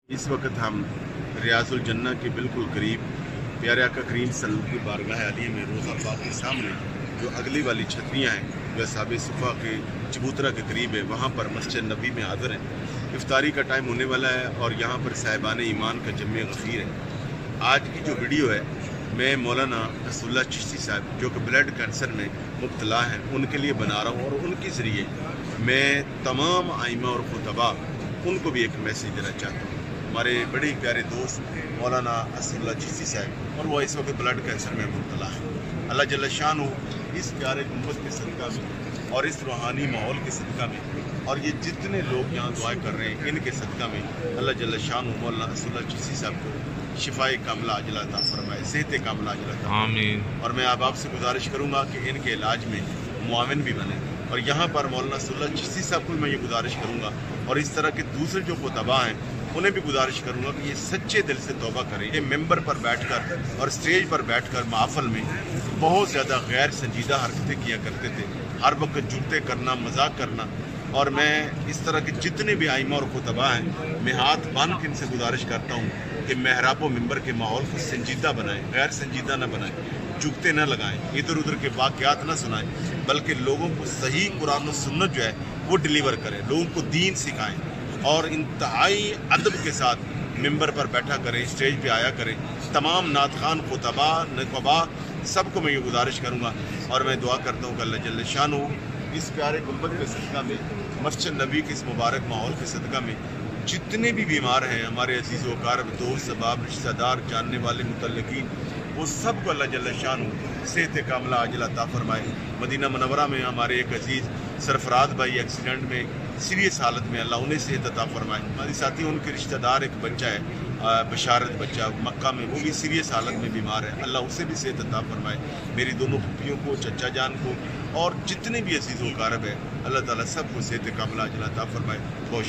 इस वक्त हम रियाजुल जन्ना के बिल्कुल करीब प्यारे आका करीम सल्लल्लाहु अलैहि वसल्लम की बारगाह आलिया में रोज़ा पाक के सामने जो अगली वाली छतरियाँ हैं जो साबिर सुफ़ा के चबूतरा के करीब है, वहाँ पर मस्जिद नबी में हाज़िर हैं। इफ्तारी का टाइम होने वाला है और यहाँ पर साहिबान ईमान का जम्मे गफ़ीर है। आज की जो वीडियो है मैं मौलाना रसूलुल्लाह चिश्ती साहब जो कि ब्लड कैंसर में मुब्तला हैं उनके लिए बना रहा हूँ, और उनके ज़रिए मैं तमाम आइमा और खुतबा उनको भी एक मैसेज देना चाहता हूँ। हमारे बड़े प्यारे दोस्त मौलाना रसूलुल्लाह चिश्ती साहब, और वो इस वक्त ब्लड कैंसर में मुब्तला है। अल्लाह जल्ल शानु इस प्यारे गुंबद के सदका में और इस रूहानी माहौल के सदका में और ये जितने लोग यहाँ दुआएं कर रहे हैं इनके सदका में अल्लाह जल्ल शानु मौलाना रसूलुल्लाह चिश्ती साहब को शिफाए कामिला अजला अता फरमाए, सेहत कामिला अजला अता फरमाए। आमीन। और मैं आपसे गुजारिश करूँगा कि इनके इलाज में मुआविन भी बने, और यहाँ पर मौलाना रसूलुल्लाह चिश्ती साहब को मैं ये गुजारिश करूँगा और इस तरह के दूसरे जो खुतबा हैं उन्हें भी गुजारिश करूँगा कि ये सच्चे दिल से तौबा करें। ये मेंबर पर बैठकर और स्टेज पर बैठकर महफिल में बहुत ज़्यादा गैर संजीदा हरकतें किया करते थे, हर वक्त जुमते करना, मजाक करना। और मैं इस तरह के जितने भी आइमा और खुतबा हैं मैं हाथ बांध के इनसे गुजारिश करता हूँ कि महराब व मेंबर के माहौल को संजीदा बनाएं, गैर संजीदा न बनाएं, जुगते न लगाएं, इधर उधर के वाक़यात न सुनाएं, बल्कि लोगों को सही कुरान और सुन्नत जो है वो डिलीवर करें, लोगों को दीन सिखाएं और इंतहाई अदब के साथ मेंबर पर बैठा करें, स्टेज पे आया करें। तमाम नात खान, खुतबा, नक़बा सबको मैं ये गुजारिश करूँगा और मैं दुआ करता हूँ कि अल्लाह जल्ल शानु इस प्यारे गुंबद के सदका में, मस्जिद नबी के इस मुबारक माहौल के सदका में जितने भी बीमार हैं, हमारे अजीज़ व कारब, दोस्त, सबाब, रिश्तेदार, जानने वाले, मुतल्लिकीन, वो सब को अल्लाह जल्ल शानु सेहत कामिला अजला अता फरमाए। मदीना मुनव्वरा में हमारे एक अजीज़ सरफराज भाई एक्सीडेंट में सीरियस हालत में, अल्लाह उन्हें सेहत अता फरमाए। हमारे साथी उनके रिश्तेदार एक बच्चा है बशारत बच्चा मक्का में, वो भी सीरियस हालत में बीमार है, अल्लाह उसे भी सेहत अता फरमाए। मेरी दोनों फूफियों को, चचा जान को और जितने भी अजीज़ व कारब है अल्लाह ताला सबको सेहत कामिला अजला अता फरमाए। बहुत